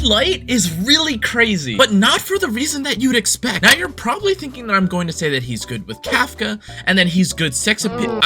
light is really crazy, but not for the reason that you'd expect. Now you're probably thinking that I'm going to say that he's good with Kafka, and then he's good sex appeal.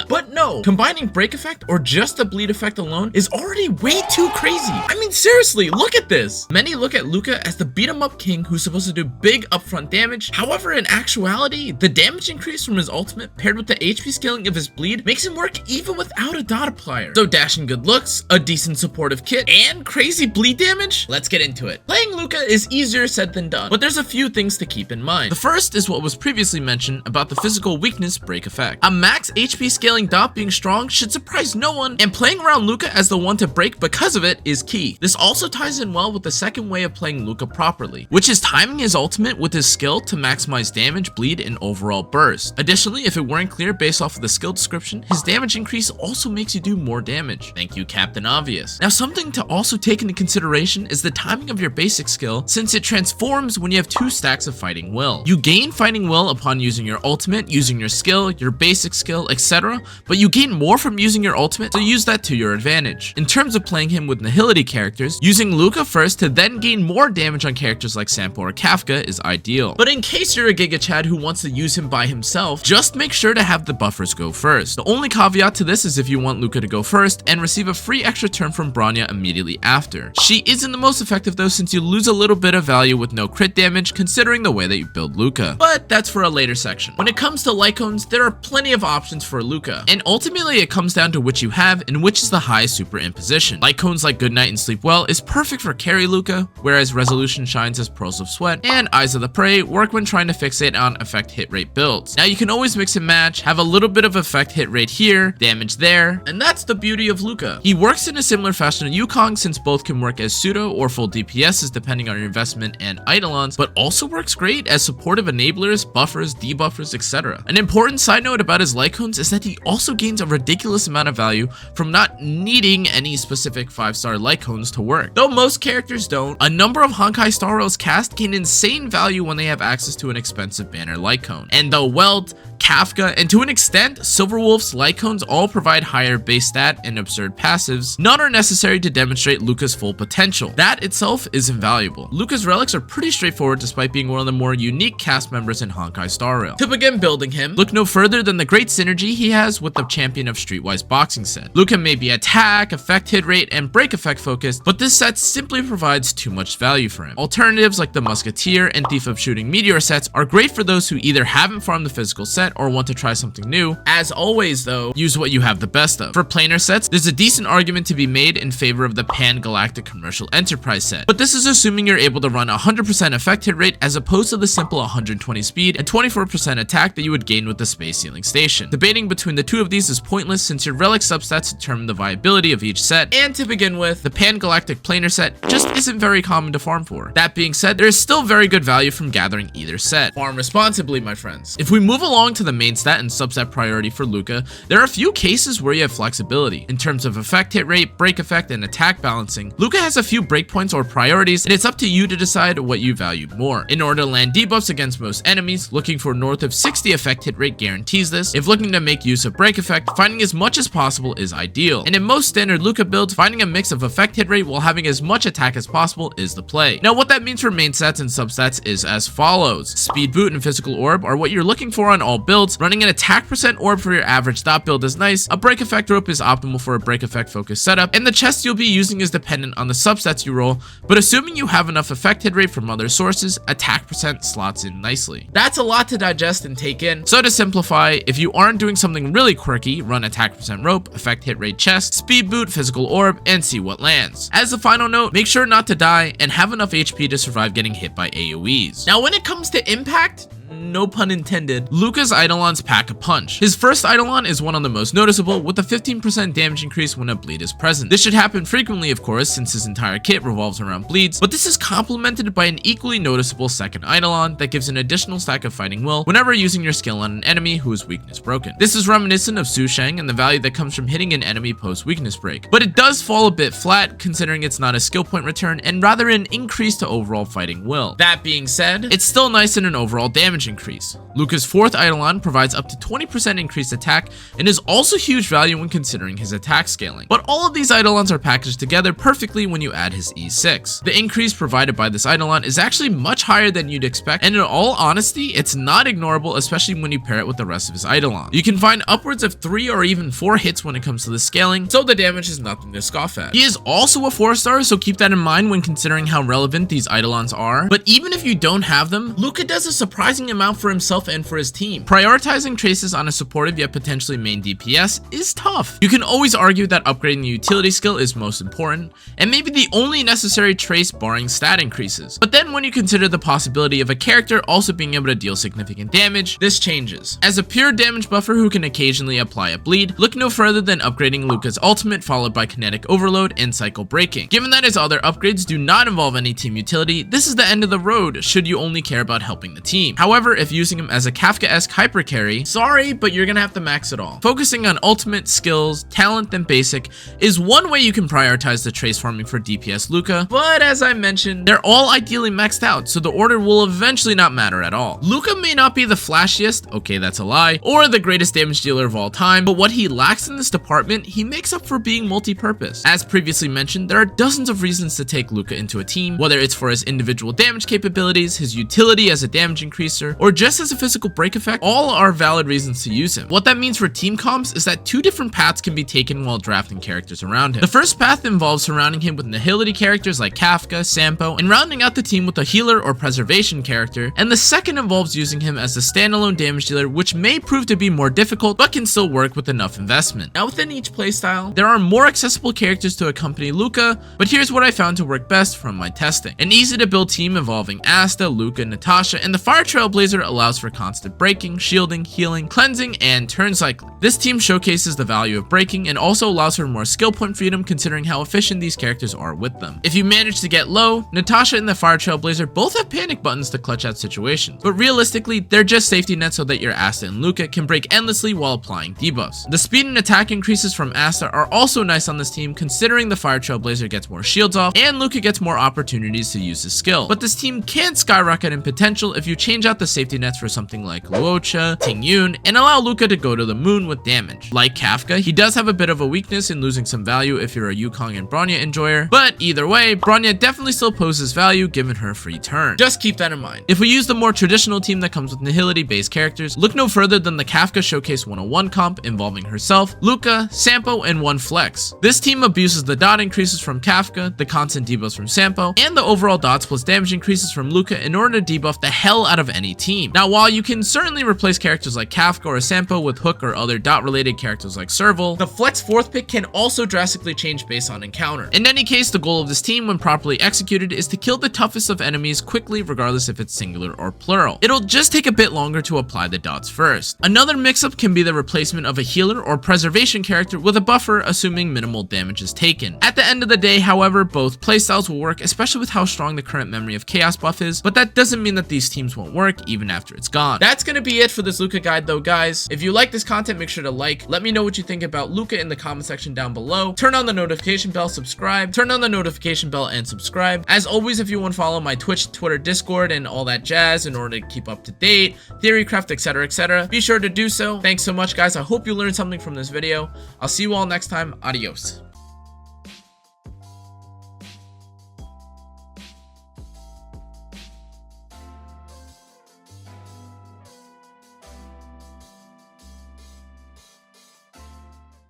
But no, combining break effect or just the bleed effect alone is already way too crazy. I mean, seriously, look at this. Many look at Luka as the beat 'em up king who's supposed to do big upfront damage. However, in actuality, the damage increase from his ultimate paired with the HP scaling of his bleed makes him work even without a dot applier. So dashing good looks, a decent supportive kit, and crazy bleed damage? Let's get into it. Playing Luka is easier said than done, but there's a few things to keep in mind. The first is what was previously mentioned about the physical weakness break effect. A max HP scaling dot being strong should surprise no one, and playing around Luka as the one to break because of it is key. This also ties in well with the second way of playing Luka properly, which is timing his ultimate with his skill to maximize damage, bleed, and overall burst. Additionally, if it weren't clear based off of the skill description, his damage increase also makes you do more damage. Thank you, Captain Obvious. Now, something to also take into consideration is the timing of your basic skill, since it transforms when you have 2 stacks of fighting will. You gain fighting will upon using your ultimate, using your skill, your basic skill, etc., but you gain more from using your ultimate, so use that to your advantage. In terms of playing him with nihility characters, using Luka first to then gain more damage on characters like Sampo or Kafka is ideal. But in case you're a Giga Chad who wants to use him by himself, just make sure to have the buffers go first. The only caveat to this is if you want Luka to go first and receive a free extra turn from Bronya immediately after. She isn't the most effective though, since you lose a little bit of value with no crit damage considering the way that you build Luka. But that's for a later section. When it comes to light cones, there are plenty of options for Luka, and ultimately it comes down to which you have and which is the highest super imposition. Light cones like Good Night and Sleep Well is perfect for carry Luka, whereas Resolution shines as Pearls of Sweat, and Eyes of the Prey work when trying to fixate on effect hit rate builds. Now you can always mix and match, have a little bit of effect hit rate here, damage there, and that's the beauty of Luka. He works in a similar fashion to Wukong, since both can work as pseudo or full DPSs depending on your investment and Eidolons, but also works great as supportive enablers, buffers, debuffers, etc. An important side note about his light cones is that he also gains a ridiculous amount of value from not needing any specific 5-star light cones to work. Though most characters don't, a number of Honkai Star Rails cast gain insane value when they have access to an expensive banner light cone. And though Welt, Kafka, and to an extent, Silverwolf's light cones all provide higher base stat and absurd passives, none are necessary to demonstrate Luka's full potential. That itself is invaluable. Luka's relics are pretty straightforward despite being one of the more unique cast members in Honkai Star Rail. To begin building him, look no further than the great synergy he has with the Champion of Streetwise boxing set. Luka may be attack, effect hit rate, and break effect focused, but this set simply provides too much value for him. Alternatives like the Musketeer and Thief of Shooting Meteor sets are great for those who either haven't farmed the physical set or want to try something new. As always though, use what you have the best of. For planar sets, there's a decent argument to be made in favor of the Pan-Galactic Commercial Enterprise set, but this is assuming you're able to run 100% effect hit rate as opposed to the simple 120 speed and 24% attack that you would gain with the Space Sealing Station. Debating between the two of these is pointless since your relic substats determine the viability of each set, and to begin with, the Pan-Galactic Planar set just isn't very common to farm for. That being said, there is still very good value from gathering either set. Farm responsibly, my friends. If we move along to the main stat and subset priority for Luka, there are a few cases where you have flexibility. In terms of effect hit rate, break effect, and attack balancing, Luka has a few breakpoints or priorities, and it's up to you to decide what you value more. In order to land debuffs against most enemies, looking for north of 60 effect hit rate guarantees this. If looking to make use of break effect, finding as much as possible is ideal. And in most standard Luka builds, finding a mix of effect hit rate while having as much attack as possible is the play. Now what that means for main stats and substats is as follows. Speed boot and physical orb are what you're looking for on all builds. Running an attack percent orb for your average dot build is nice. A break effect rope is optimal for a break effect focused setup, and the chest you'll be using is dependent on the substats you roll, but assuming you have enough effect hit rate from other sources, attack percent slots in nicely. That's a lot to digest and take in, so to simplify, if you aren't doing something really quirky, run attack percent rope, effect hit rate chest, speed boot, physical orb, and see what lands. As a final note, make sure not to die and have enough HP to survive getting hit by AoEs. Now when it comes to impact, no pun intended, Luka's Eidolons pack a punch. His first Eidolon is one of the most noticeable, with a 15% damage increase when a bleed is present. This should happen frequently, of course, since his entire kit revolves around bleeds, but this is complemented by an equally noticeable second Eidolon that gives an additional stack of fighting will whenever using your skill on an enemy who is weakness broken. This is reminiscent of Su Sheng and the value that comes from hitting an enemy post weakness break, but it does fall a bit flat considering it's not a skill point return and rather an increase to overall fighting will. That being said, it's still nice in an overall damage damage increase. Luka's 4th Eidolon provides up to 20% increased attack and is also huge value when considering his attack scaling. But all of these Eidolons are packaged together perfectly when you add his E6. The increase provided by this Eidolon is actually much higher than you'd expect, and in all honesty, it's not ignorable, especially when you pair it with the rest of his Eidolons. You can find upwards of 3 or even 4 hits when it comes to the scaling, so the damage is nothing to scoff at. He is also a 4-star, so keep that in mind when considering how relevant these Eidolons are. But even if you don't have them, Luka does a surprising amount for himself and for his team. Prioritizing traces on a supportive yet potentially main DPS is tough. You can always argue that upgrading the utility skill is most important, and maybe the only necessary trace barring stat increases. But then when you consider the possibility of a character also being able to deal significant damage, this changes. As a pure damage buffer who can occasionally apply a bleed, look no further than upgrading Luka's ultimate followed by kinetic overload and cycle breaking. Given that his other upgrades do not involve any team utility, this is the end of the road should you only care about helping the team. However, if using him as a Kafka-esque hyper carry, sorry, but you're gonna have to max it all. Focusing on ultimate, skills, talent, then basic is one way you can prioritize the trace farming for DPS Luka, but as I mentioned, they're all ideally maxed out, so the order will eventually not matter at all. Luka may not be the flashiest, okay that's a lie, or the greatest damage dealer of all time, but what he lacks in this department, he makes up for being multi-purpose. As previously mentioned, there are dozens of reasons to take Luka into a team, whether it's for his individual damage capabilities, his utility as a damage increaser, or just as a physical break effect. All are valid reasons to use him. What that means for team comps is that 2 different paths can be taken while drafting characters around him. The first path involves surrounding him with nihility characters like Kafka, Sampo, and rounding out the team with a healer or preservation character, and the second involves using him as a standalone damage dealer, which may prove to be more difficult but can still work with enough investment. Now within each playstyle, there are more accessible characters to accompany Luka, but here's what I found to work best from my testing. An easy to build team involving Asta, Luka, Natasha, and the Fire Trailblazer allows for constant breaking, shielding, healing, cleansing, and turn cycling. This team showcases the value of breaking and also allows for more skill point freedom considering how efficient these characters are with them. If you manage to get low, Natasha and the Fire Trailblazer both have panic buttons to clutch out situations, but realistically, they're just safety nets so that your Asta and Luka can break endlessly while applying debuffs. The speed and attack increases from Asta are also nice on this team considering the Fire Trailblazer gets more shields off and Luka gets more opportunities to use his skill. But this team can skyrocket in potential if you change out the safety nets for something like Luocha, Ting Yun, and allow Luka to go to the moon with damage. Like Kafka, he does have a bit of a weakness in losing some value if you're a Yukong and Bronya enjoyer, but either way, Bronya definitely still poses value given her free turn. Just keep that in mind. If we use the more traditional team that comes with nihility based characters, look no further than the Kafka Showcase 101 comp involving herself, Luka, Sampo, and one Flex. This team abuses the dot increases from Kafka, the constant debuffs from Sampo, and the overall dots plus damage increases from Luka in order to debuff the hell out of any team. Now while you can certainly replace characters like Kafka or Sampo with Hook or other dot related characters like Serval, the Flex 4th pick can also drastically change based on encounter. In any case, the goal of this team when properly executed is to kill the toughest of enemies quickly regardless if it's singular or plural. It'll just take a bit longer to apply the dots first. Another mix-up can be the replacement of a healer or preservation character with a buffer assuming minimal damage is taken. At the end of the day, however, both playstyles will work, especially with how strong the current Memory of Chaos buff is, but that doesn't mean that these teams won't work even after it's gone. That's gonna be it for this Luka guide though, guys. If you like this content, make sure to like, let me know what you think about Luka in the comment section down below, turn on the notification bell, subscribe, turn on the notification bell and subscribe. As always, if you want to follow my Twitch, Twitter, Discord, and all that jazz in order to keep up to date, Theorycraft, etc., be sure to do so. Thanks so much, guys. I hope you learned something from this video. I'll see you all next time. Adios.